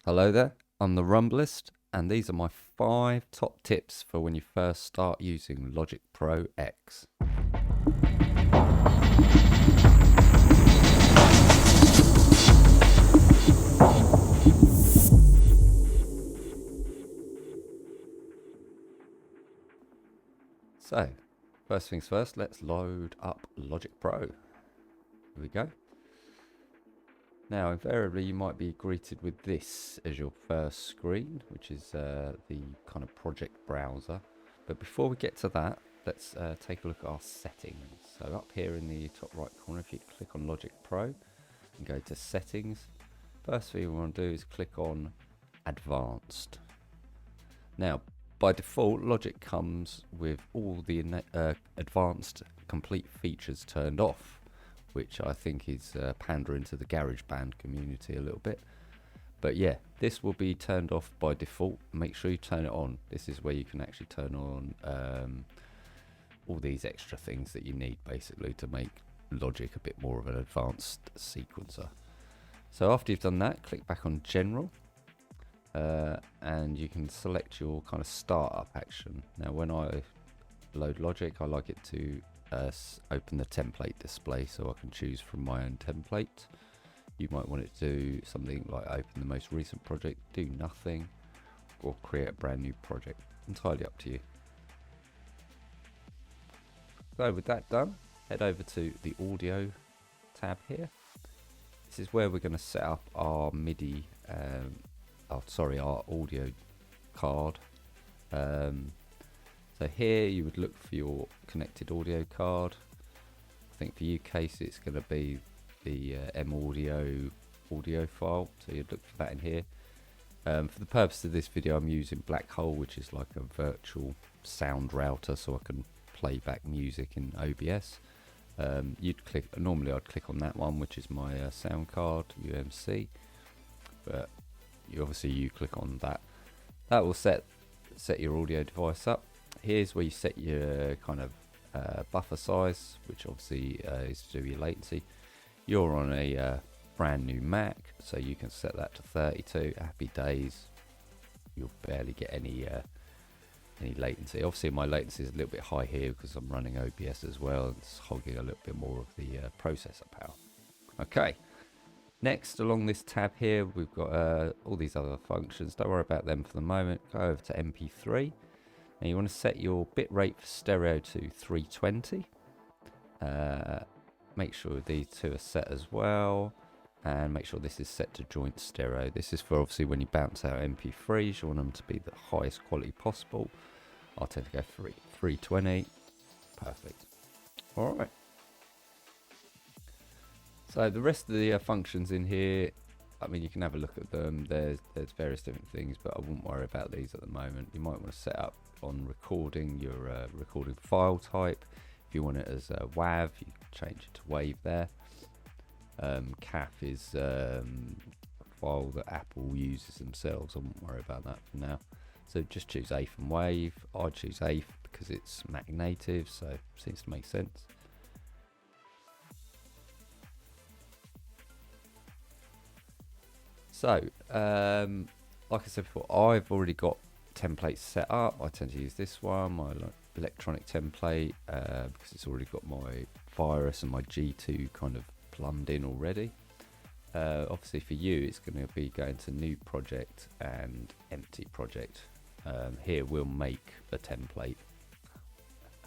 Hello there, I'm the Rumblist, and these are my 5 top tips for when you first start using Logic Pro X. So, first things first, let's load up Logic Pro. Here we go. Now, invariably, you might be greeted with this as your first screen, which is the kind of project browser. But before we get to that, let's take a look at our settings. So up here in the top right corner, if you click on Logic Pro and go to Settings, first thing we want to do is click on Advanced. Now, by default, Logic comes with all the advanced complete features turned off, which I think is pandering to the GarageBand community a little bit. But yeah, this will be turned off by default. Make sure you turn it on. This is where you can actually turn on all these extra things that you need basically to make Logic a bit more of an advanced sequencer. So after you've done that, click back on General. And you can select your kind of startup action. Now when I load Logic, I like it to open the template display so I can choose from my own template. You might want it to do something like open the most recent project, do nothing, or create a brand new project. Entirely up to you. So with that done, head over to the audio tab here. This is where we're going to set up our MIDI our audio card. So here you would look for your connected audio card. I think for UK it's going to be the M audio file, so you'd look for that in here. For the purpose of this video, I'm using Black Hole, which is like a virtual sound router, so I can play back music in OBS. Normally I'd click on that one, which is my Soundcard UMC, but you click on that. That will set your audio device up. Here's where you set your kind of buffer size, which obviously is to do with your latency. You're on a brand new Mac, so you can set that to 32. Happy days. You'll barely get any latency. Obviously my latency is a little bit high here because I'm running OBS as well. It's hogging a little bit more of the processor power. Okay. Next, along this tab here, we've got all these other functions. Don't worry about them for the moment. Go over to MP3. Now you want to set your bitrate for stereo to 320. Make sure these two are set as well. And make sure this is set to joint stereo. This is for obviously when you bounce out MP3s, you want them to be the highest quality possible. I tend to go 320. Perfect. Alright. So the rest of the functions in here, I mean, you can have a look at them. There's various different things, but I wouldn't worry about these at the moment. You might want to set up on recording your recording file type. If you want it as a WAV, you can change it to WAV there. CAF is a file that Apple uses themselves. I wouldn't worry about that for now. So just choose AIF and WAV. I choose AIF because it's Mac native, so it seems to make sense. So, like I said before, I've already got templates set up. I tend to use this one, my electronic template, because it's already got my virus and my G2 kind of plumbed in already. Obviously for you, it's going to be going to new project and empty project. Here we'll make a template,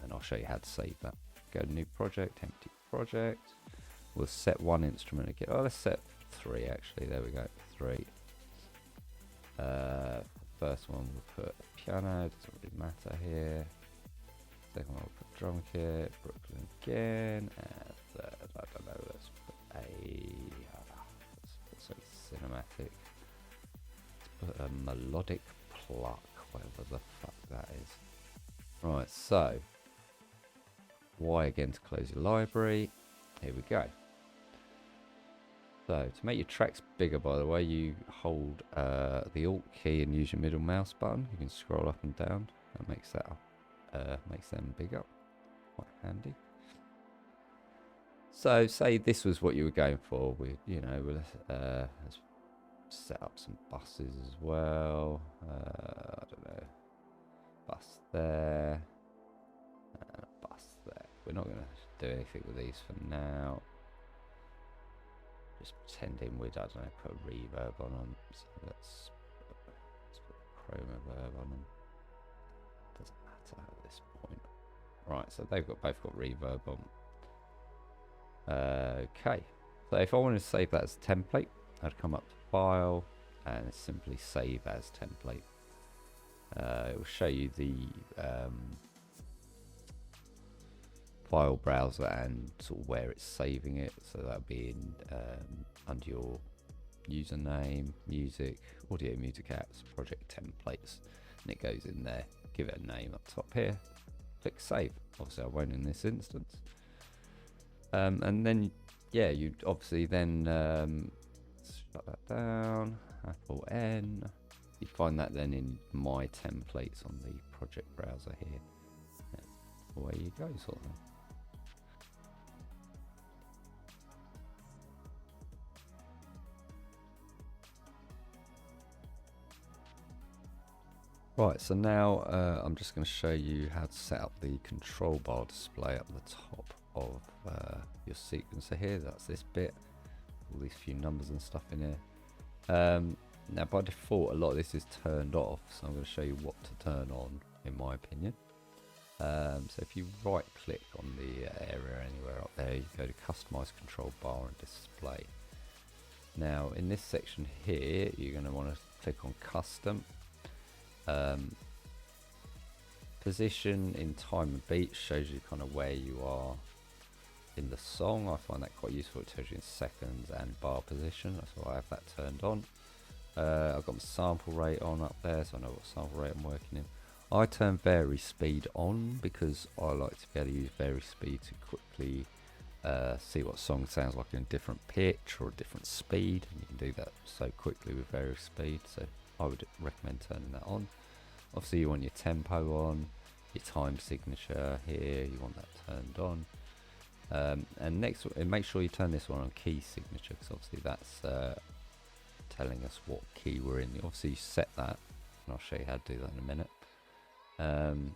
and I'll show you how to save that. Go to new project, empty project. We'll set one instrument again. Oh, let's set 3 actually. There we go, 3. First one we'll put piano, doesn't really matter here. Second one we'll put drum kit, Brooklyn again, and third, I don't know, let's put something cinematic. Let's put a melodic pluck, whatever the fuck that is. Right, so Y again to close your library. Here we go. So to make your tracks bigger, by the way, you hold the Alt key and use your middle mouse button. You can scroll up and down. That makes them bigger. Quite handy. So say this was what you were going for. With let's set up some buses as well. I don't know, bus there and a bus there. We're not going to do anything with these for now. Just pretending we'd, I don't know, put a reverb on them. So let's put a chroma verb on them. Doesn't matter at this point. Right, so they've both got reverb on. Okay, so if I wanted to save that as a template, I'd come up to File and simply Save as Template. It will show you the file browser and sort of where it's saving it. So that'll be in under your username, music, audio music apps, project templates, and it goes in there. Give it a name up top here. Click Save. Obviously, I won't in this instance. And then, yeah, you obviously then shut that down. Apple N. You find that then in My Templates on the project browser here. And away you go, sort of thing. Right, so now I'm just going to show you how to set up the control bar display up the top of your sequencer here. That's this bit, all these few numbers and stuff in here. Now by default a lot of this is turned off, so I'm going to show you what to turn on in my opinion. So if you right click on the area anywhere up there, you go to customize control bar and display. Now in this section here you're going to want to click on custom. Position in time and beat shows you kind of where you are in the song. I find that quite useful. It tells you in seconds and bar position. That's why I have that turned on. I've got my sample rate on up there, so I know what sample rate I'm working in. I turn vary speed on because I like to be able to use vary speed to quickly see what song sounds like in a different pitch or a different speed, and you can do that so quickly with vary speed, so I would recommend turning that on. Obviously you want your tempo on, your time signature here, you want that turned on. And next, make sure you turn this one on key signature, because obviously that's telling us what key we're in. Obviously you set that, and I'll show you how to do that in a minute. You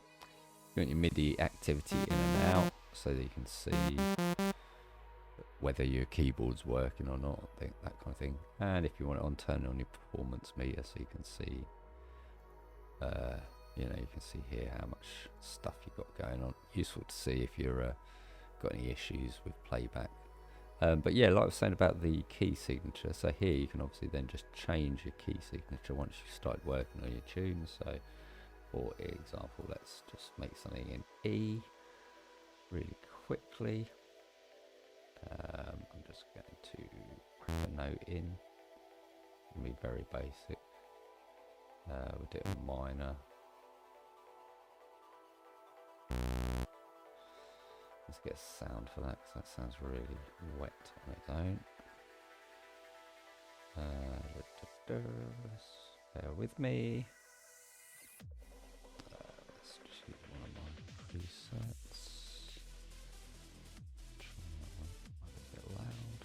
want your MIDI activity in and out, so that you can see whether your keyboard's working or not, that kind of thing. And if you want it on, turn on your performance meter, so you can see you can see here how much stuff you've got going on. Useful to see if you're got any issues with playback. But yeah, like I was saying about the key signature, so here you can obviously then just change your key signature once you start working on your tune. So for example, let's just make something in E really quickly. I'm just going to crack a note in. It'll be very basic. We'll do it in minor. Let's get a sound for that, because that sounds really wet on its own. Bear with me. Let's choose one of my presets. A bit loud.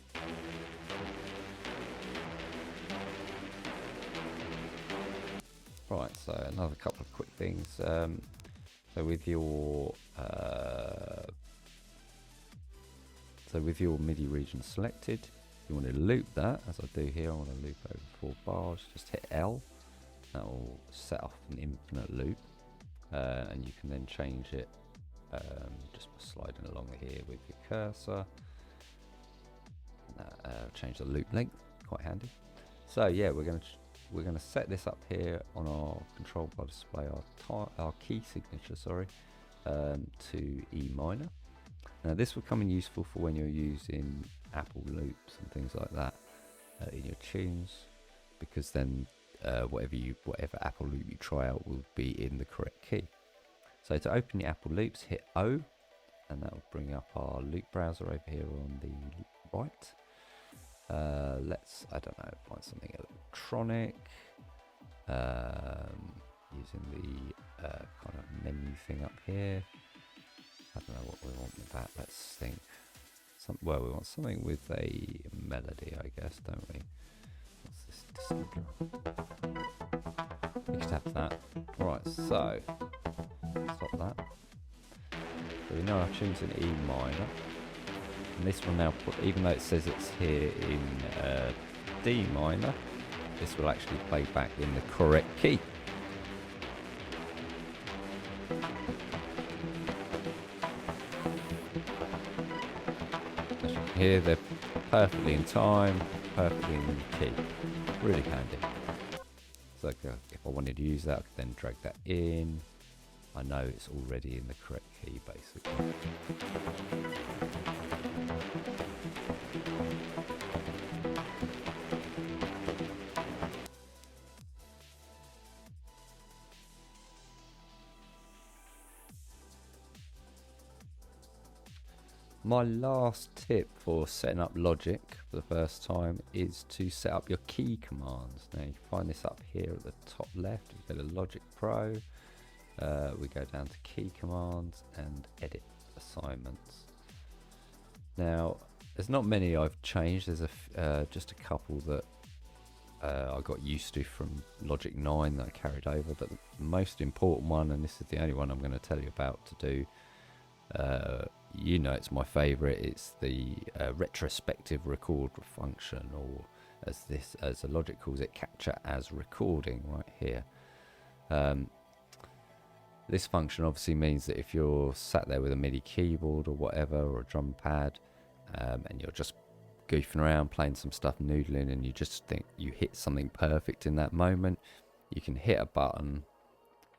Right, so another couple of quick things. So with your MIDI region selected, you want to loop that, as I do here. I want to loop over 4 bars. Just hit L. That will set off an infinite loop, and you can then change it just by sliding along here with your cursor. Change the loop length, quite handy. So yeah, we're going to set this up here on our control bar display, our key signature, sorry, to E minor. Now this will come in useful for when you're using Apple loops and things like that in your tunes, because then whatever Apple loop you try out will be in the correct key. So to open the Apple loops, hit O, and that will bring up our loop browser over here on the right. Let's, I don't know, find something electronic, using the kind of menu thing up here. I don't know what we want with that. Let's think. Well, we want something with a melody, I guess, don't we? What's You could have that. Right, so stop that. So we know our tune's in E minor. And this will now put, even though it says it's here in D minor, this will actually play back in the correct key. As you can hear, they're perfectly in time, perfectly in the key. Really handy. So if I wanted to use that, I could then drag that in. I know it's already in the correct key, basically. My last tip for setting up Logic for the first time is to set up your key commands. Now you can find this up here at the top left. You go to Logic Pro, we go down to key commands and edit assignments. Now there's not many I've changed, there's just a couple that I got used to from Logic 9 that I carried over, but the most important one, and this is the only one I'm going to tell you about to do, you know it's my favourite, it's the retrospective record function, or as the Logic calls it, capture as recording, right here. This function obviously means that if you're sat there with a MIDI keyboard or whatever, or a drum pad, and you're just goofing around playing some stuff, noodling, and you just think you hit something perfect in that moment, you can hit a button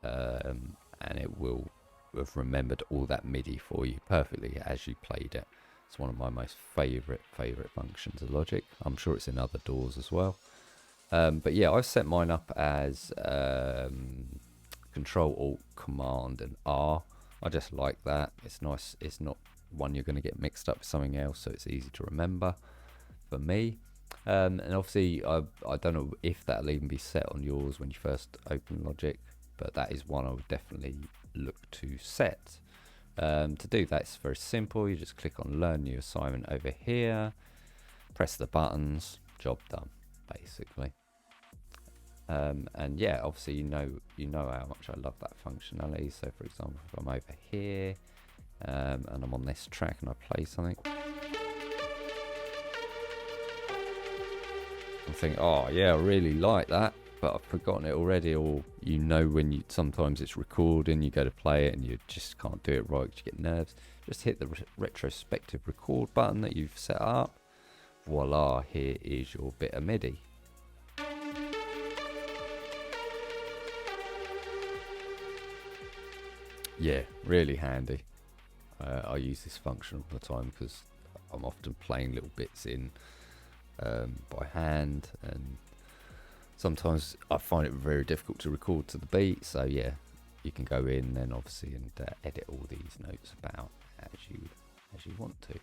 and it will have remembered all that MIDI for you perfectly as you played it. It's one of my most favourite functions of Logic. I'm sure it's in other DAWs as well. But yeah, I've set mine up as Control Alt Command and R. I just like that. It's nice. It's not one you're going to get mixed up with something else, so it's easy to remember for me. And obviously I don't know if that'll even be set on yours when you first open Logic, but that is one I would definitely look to set. To do that, it's very simple. You just click on Learn New Assignment over here, press the buttons, job done, basically. And yeah, obviously you know how much I love that functionality. So for example, if I'm over here and I'm on this track and I play something, I'm thinking, oh yeah, I really like that, but I've forgotten it already. Or you know, when you sometimes it's recording, you go to play it and you just can't do it right because you get nerves. Just hit the retrospective record button that you've set up. Voila, here is your bit of MIDI. Yeah, really handy. I use this function all the time because I'm often playing little bits in by hand, and sometimes I find it very difficult to record to the beat. So yeah, you can go in then obviously and edit all these notes about as you want to.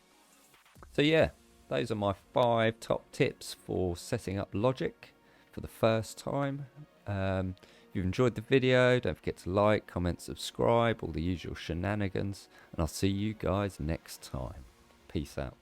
So yeah, those are my 5 top tips for setting up Logic for the first time. If you've enjoyed the video, don't forget to like, comment, subscribe, all the usual shenanigans, and I'll see you guys next time. Peace out.